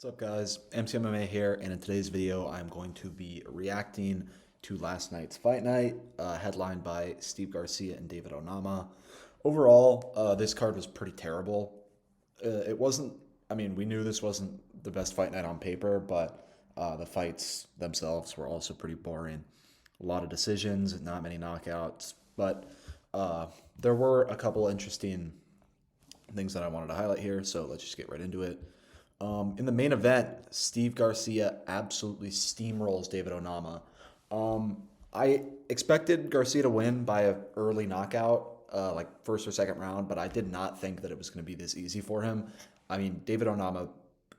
What's up, guys? MCMMA here, and in today's video, I'm going to be reacting to last night's fight night, headlined by Steve Garcia and David Onama. Overall, this card was pretty terrible. It wasn't, we knew this wasn't the best fight night on paper, but the fights themselves were also pretty boring. A lot of decisions, not many knockouts, but there were a couple interesting things that I wanted to highlight here, so let's just get right into it. In the main event, Steve Garcia absolutely steamrolls David Onama. I expected Garcia to win by an early knockout, like first or second round, but I did not think that it was going to be this easy for him. David Onama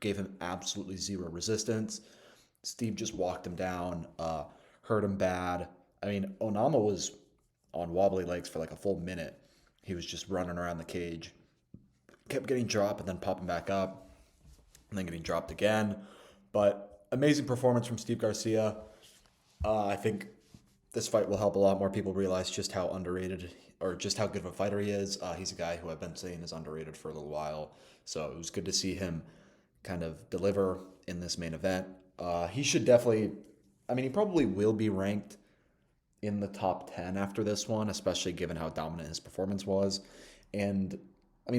gave him absolutely zero resistance. Steve just walked him down, hurt him bad. Onama was on wobbly legs for like a full minute. He was just running around the cage, kept getting dropped and then popping back up and then getting dropped again. But amazing performance from Steve Garcia. I think this fight will help a lot more people realize just how underrated or just how good of a fighter he is. He's a guy who I've been saying is underrated for a little while. So it was good to see him kind of deliver in this main event. He should definitely, he probably will be ranked in the top 10 after this one, especially given how dominant his performance was. And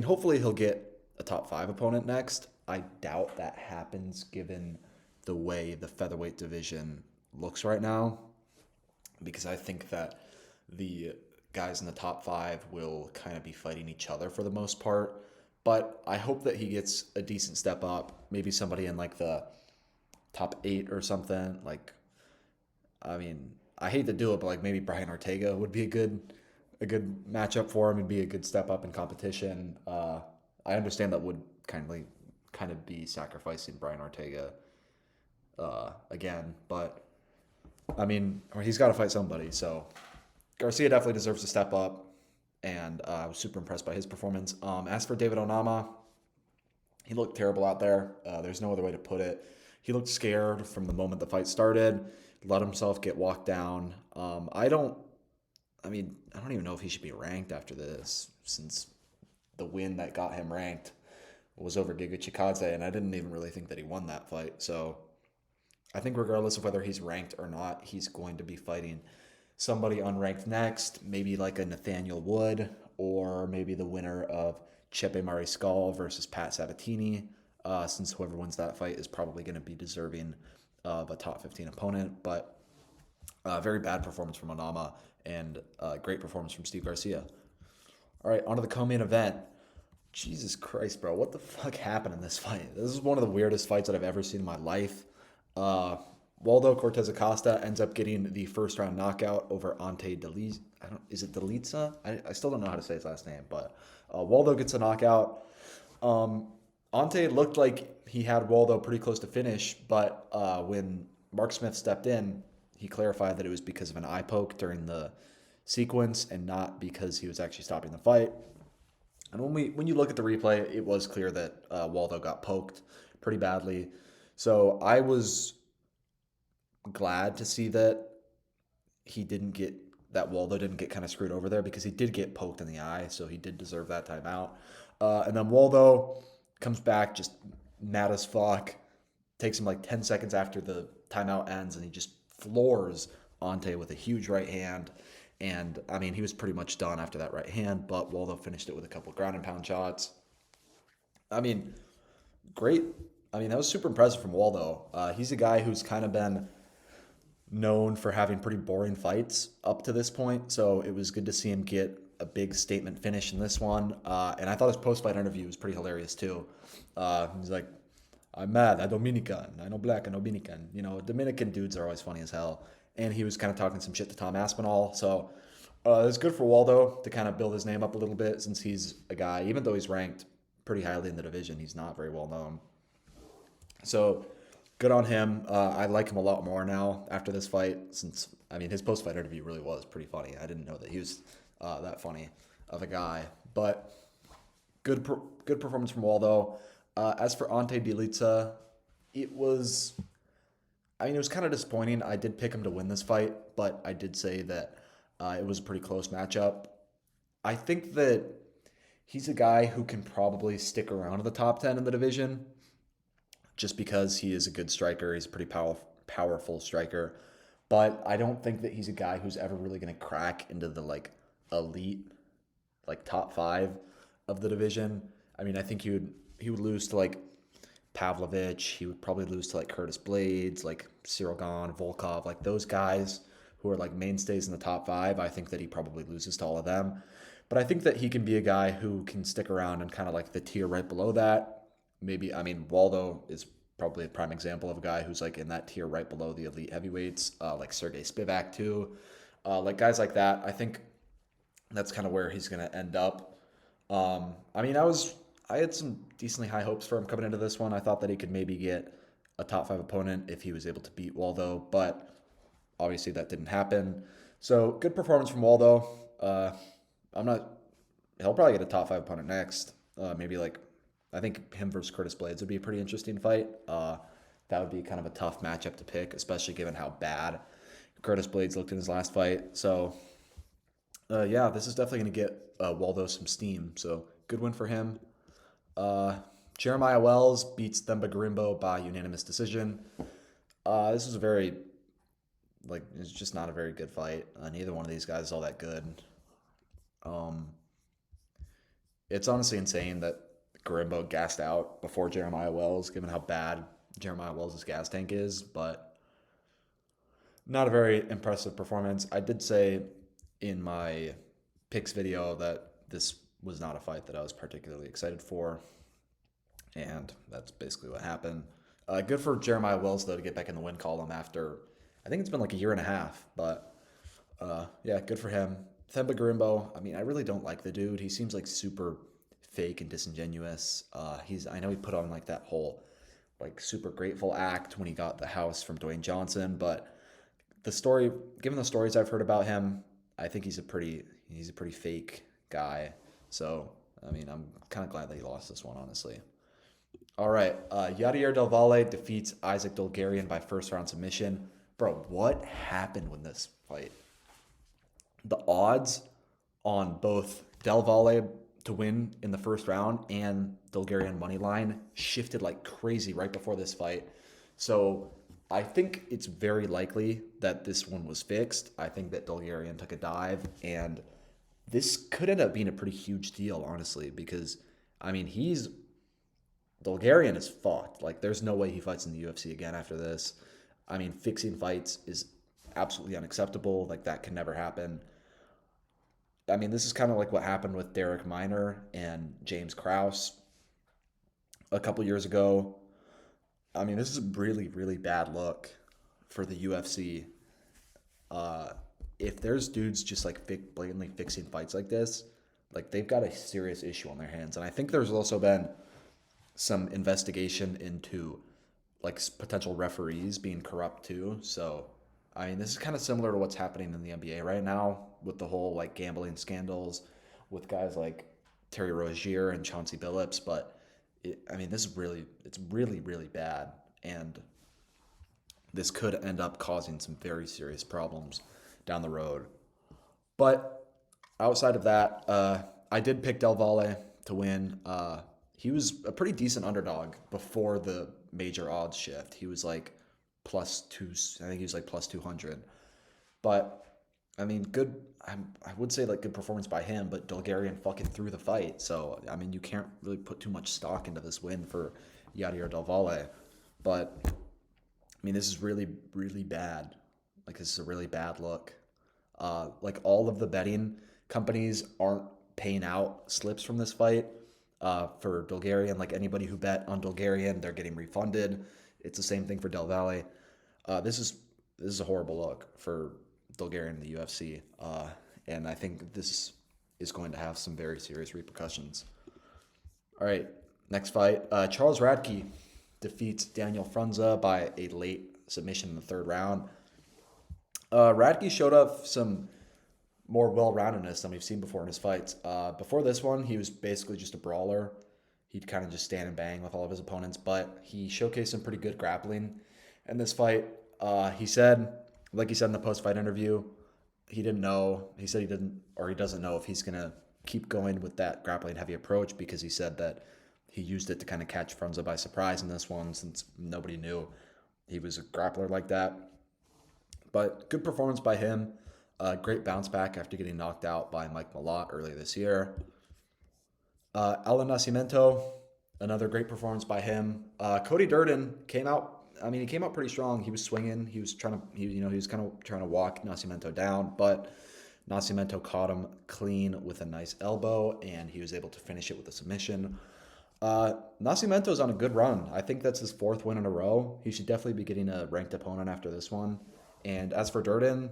hopefully he'll get a top 5 opponent next. I doubt that happens given the way the featherweight division looks right now, because I think that the guys in the top 5 will kind of be fighting each other for the most part. But I hope that he gets a decent step up, maybe somebody in like the top 8 or something. I hate to do it, but like maybe Brian Ortega would be a good matchup for him and be a good step up in competition. I understand that would kind of be sacrificing Brian Ortega again, but he's got to fight somebody. So Garcia definitely deserves to step up, and I was super impressed by his performance. As for David Onama, he looked terrible out there. There's no other way to put it. He looked scared from the moment the fight started. Let himself get walked down. I don't even know if he should be ranked after this, since the win that got him ranked was over Giga Chikadze, and I didn't even really think that he won that fight. So I think regardless of whether he's ranked or not, he's going to be fighting somebody unranked next, maybe like a Nathaniel Wood, or maybe the winner of Chepe Mariscal versus Pat Sabatini, since whoever wins that fight is probably going to be deserving of a top 15 opponent. But very bad performance from Onama, and great performance from Steve Garcia. All right, on to the co-main event. Jesus Christ, bro. What the fuck happened in this fight? This is one of the weirdest fights that I've ever seen in my life. Waldo Cortez Acosta ends up getting the first round knockout over Ante Deliza. Is it Deliza? I still don't know how to say his last name, but Waldo gets a knockout. Ante looked like he had Waldo pretty close to finish, but when Mark Smith stepped in, he clarified that it was because of an eye poke during the sequence and not because he was actually stopping the fight. And when you look at the replay, it was clear that Waldo got poked pretty badly. So I was glad to see that Waldo didn't get kind of screwed over there, because he did get poked in the eye, so he did deserve that timeout. And then Waldo comes back just mad as fuck. Takes him like 10 seconds after the timeout ends, and he just floors Ante with a huge right hand. And he was pretty much done after that right hand, but Waldo finished it with a couple ground and pound shots. Great. That was super impressive from Waldo. He's a guy who's kind of been known for having pretty boring fights up to this point, so it was good to see him get a big statement finish in this one. And I thought his post-fight interview was pretty hilarious too. He's like, "I'm mad. I'm Dominican. I know black and Dominican. Dominican dudes are always funny as hell." And he was kind of talking some shit to Tom Aspinall. So it's good for Waldo to kind of build his name up a little bit, since he's a guy, even though he's ranked pretty highly in the division, he's not very well known. So good on him. I like him a lot more now after this fight, since, his post-fight interview really was pretty funny. I didn't know that he was that funny of a guy. But good performance from Waldo. As for Ante Deliza, it was kind of disappointing. I did pick him to win this fight, but I did say that it was a pretty close matchup. I think that he's a guy who can probably stick around in the top 10 in the division. just because he is a good striker. He's a pretty powerful striker. But I don't think that he's a guy who's ever really going to crack into the like elite, like top five of the division. I mean, I think he would lose to like Pavlovich. He would probably lose to like Curtis Blades, like Cyril Gahn, Volkov, like those guys who are like mainstays in the top five. I think that he probably loses to all of them. But I think that he can be a guy who can stick around and kind of like the tier right below that. Maybe, I mean, Waldo is probably a prime example of a guy who's like in that tier right below the elite heavyweights, like Sergey Spivak too. Like guys like that, I think that's kind of where he's going to end up. I mean, I had some decently high hopes for him coming into this one. I thought that he could maybe get a top five opponent if he was able to beat Waldo, but obviously that didn't happen. So good performance from Waldo. I'm not. He'll probably get a top five opponent next. Maybe like I think him versus Curtis Blades would be a pretty interesting fight. That would be kind of a tough matchup to pick, especially given how bad Curtis Blades looked in his last fight. So yeah, this is definitely going to get Waldo some steam. So good win for him. Uh, Jeremiah Wells beats Themba Garimbo by unanimous decision. This was a very, like, it's just not a very good fight. Neither one of these guys is all that good. Um, it's honestly insane that Garimbo gassed out before Jeremiah Wells, given how bad Jeremiah Wells' gas tank is, but not a very impressive performance. I did say in my picks video that this was not a fight that I was particularly excited for, and that's basically what happened. Good for Jeremiah Wells, though, to get back in the win column after, I think it's been like a year and a half, but yeah, good for him. Themba Garimbo, I mean, I really don't like the dude. He seems like super fake and disingenuous. I know he put on like that whole like super grateful act when he got the house from Dwayne Johnson, but given the stories I've heard about him, I think he's a pretty fake guy. So I mean, I'm kind of glad that he lost this one, honestly. All right, Yadier Del Valle defeats Isaac Dolgarian by first round submission. Bro, what happened with this fight? The odds on both Del Valle to win in the first round and Bulgarian money line shifted like crazy right before this fight. So I think it's very likely that this one was fixed. I think that Bulgarian took a dive, and this could end up being a pretty huge deal, honestly, because I mean Bulgarian is fucked. Like there's no way he fights in the UFC again after this. I mean, fixing fights is absolutely unacceptable. Like that can never happen. I mean, this is kind of like what happened with Derek Minor and James Krause a couple years ago. I mean, this is a really, really bad look for the UFC. If there's dudes just like blatantly fixing fights like this, like they've got a serious issue on their hands. And I think there's also been some investigation into like potential referees being corrupt too. So, I mean, this is kind of similar to what's happening in the NBA right now with the whole like gambling scandals with guys like Terry Rozier and Chauncey Billups. But I mean, it's really, really bad, and this could end up causing some very serious problems down the road. But outside of that, I did pick Del Valle to win. He was a pretty decent underdog before the major odds shift. He was like plus two. I think he was like plus 200. But I mean, good. I would say like good performance by him, but Bulgarian fucking threw the fight. So I mean, you can't really put too much stock into this win for Yadier Del Valle. But I mean, this is really, really bad. Like this is a really bad look. Like all of the betting companies aren't paying out slips from this fight for Bulgarian. Like anybody who bet on Bulgarian, they're getting refunded. It's the same thing for Del Valle. This is a horrible look for Bulgarian in the UFC, and I think this is going to have some very serious repercussions. All right, next fight. Charles Radke defeats Daniel Frunza by a late submission in the third round. Radke showed up some more well-roundedness than we've seen before in his fights. Before this one, he was basically just a brawler. He'd kind of just stand and bang with all of his opponents, but he showcased some pretty good grappling in this fight. He said, like he said in the post-fight interview, he didn't know. He said he didn't, or he doesn't know if he's going to keep going with that grappling heavy approach, because he said that he used it to kind of catch Frunze by surprise in this one, since nobody knew he was a grappler like that. But good performance by him. Great bounce back after getting knocked out by Mike Malott earlier this year. Alan Nascimento, another great performance by him. Cody Durden came out. I mean, he came out pretty strong. He was swinging. He was trying to, he was kind of trying to walk Nascimento down, but Nascimento caught him clean with a nice elbow, and he was able to finish it with a submission. Nascimento's on a good run. I think that's his 4th win in a row. He should definitely be getting a ranked opponent after this one. And as for Durden,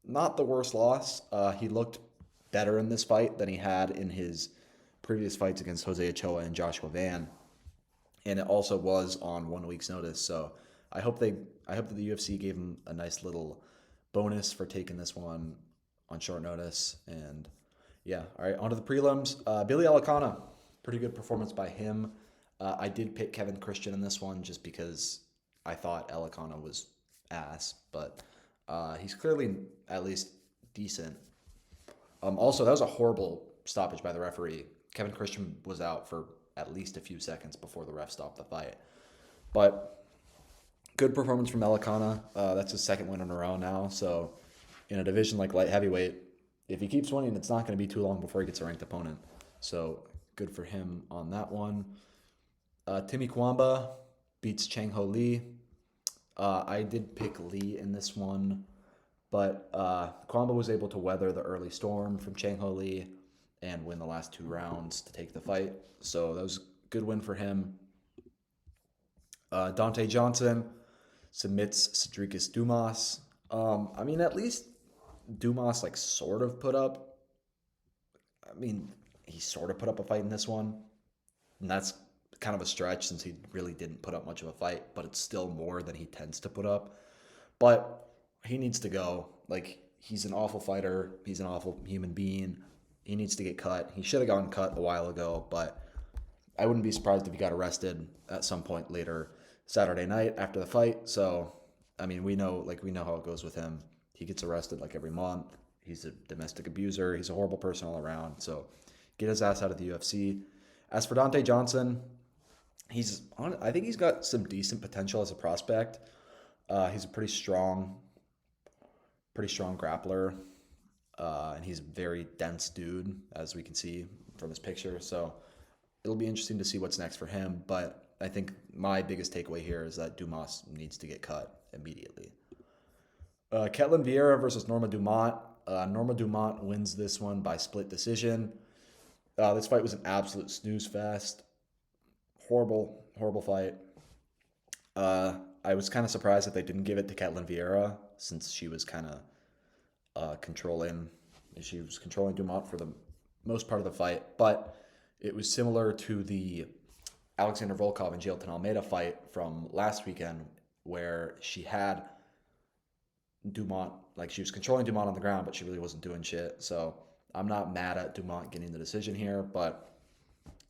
not the worst loss. He looked better in this fight than he had in his previous fights against Jose Ochoa and Joshua Van. And it also was on 1 week's notice. So I hope that the UFC gave him a nice little bonus for taking this one on short notice. And yeah, all right, on to the prelims. Billy Alicana, pretty good performance by him. I did pick Kevin Christian in this one just because I thought Alicana was ass, but he's clearly at least decent. Also, that was a horrible stoppage by the referee. Kevin Christian was out for at least a few seconds before the ref stopped the fight. But good performance from Alicana. That's his 2nd win in a row now. So in a division like light heavyweight, if he keeps winning, it's not going to be too long before he gets a ranked opponent. So good for him on that one. Timmy Kwamba beats Chang Ho Lee. I did pick Lee in this one, but Kwamba was able to weather the early storm from Chang Ho Lee and win the last 2 rounds to take the fight. So that was a good win for him. Dante Johnson submits Cedricus Dumas. I mean, at least Dumas sort of put up. I mean, he sort of put up a fight in this one, and that's kind of a stretch since he really didn't put up much of a fight, but it's still more than he tends to put up. But he needs to go. He's an awful fighter. He's an awful human being. He needs to get cut. He should have gotten cut a while ago, but I wouldn't be surprised if he got arrested at some point later Saturday night after the fight. So, I mean, we know how it goes with him. He gets arrested every month. He's a domestic abuser. He's a horrible person all around. So, get his ass out of the UFC. As for Dante Johnson, I think he's got some decent potential as a prospect. He's a pretty strong grappler. And he's a very dense dude, as we can see from his picture. So it'll be interesting to see what's next for him. But I think my biggest takeaway here is that Dumas needs to get cut immediately. Ketlin Vieira versus Norma Dumont. Norma Dumont wins this one by split decision. This fight was an absolute snooze fest. Horrible, horrible fight. I was kind of surprised that they didn't give it to Ketlin Vieira, since she was kind of controlling Dumont for the most part of the fight. But it was similar to the Alexander Volkov and Jailton Almeida fight from last weekend, where she had Dumont, she was controlling Dumont on the ground, but she really wasn't doing shit. So I'm not mad at Dumont getting the decision here, but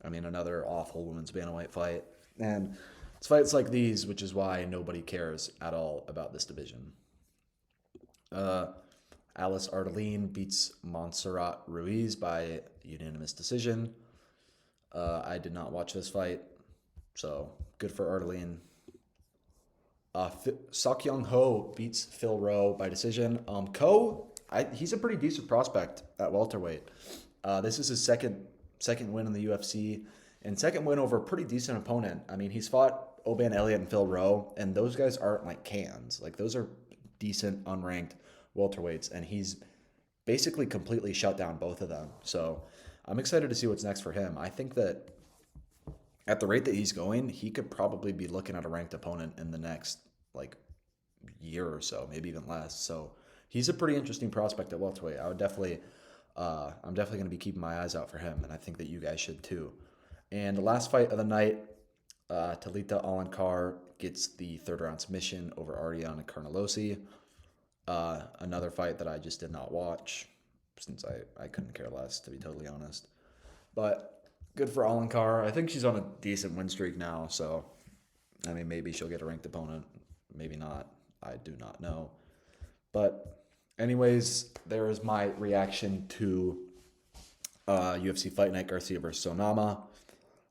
I mean, another awful women's bantamweight fight. And it's fights like these, which is why nobody cares at all about this division. Alice Ardeline beats Montserrat Ruiz by unanimous decision. I did not watch this fight, so good for Ardeline. Seok-Young Ho beats Phil Rowe by decision. He's a pretty decent prospect at welterweight. This is his second win in the UFC, and second win over a pretty decent opponent. I mean, he's fought Oban Elliott and Phil Rowe, and those guys aren't cans. Those are decent, unranked welterweights, and he's basically completely shut down both of them. So I'm excited to see what's next for him. I think that at the rate that he's going, he could probably be looking at a ranked opponent in the next year or so, maybe even less. So he's a pretty interesting prospect at welterweight. I'm definitely going to be keeping my eyes out for him, and I think that you guys should too. And the last fight of the night, Talita Alankar gets the 3rd round submission over Ariana Carnelosi. Another fight that I just did not watch, since I couldn't care less, to be totally honest. But good for Alankar. I think she's on a decent win streak now, so I mean, maybe she'll get a ranked opponent, maybe not. I do not know. But anyways, there is my reaction to UFC Fight Night Garcia versus Onama.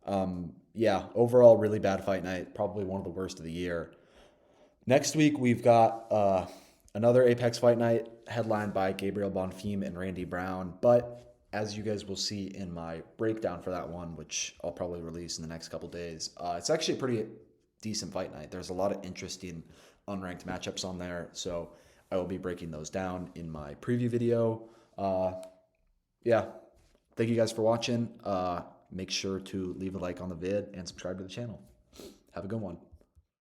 Yeah, overall, really bad fight night. Probably one of the worst of the year. Next week, we've got another Apex Fight Night headlined by Gabriel Bonfim and Randy Brown. But as you guys will see in my breakdown for that one, which I'll probably release in the next couple days, it's actually a pretty decent fight night. There's a lot of interesting unranked matchups on there. So I will be breaking those down in my preview video. Yeah, thank you guys for watching. Make sure to leave a like on the vid and subscribe to the channel. Have a good one.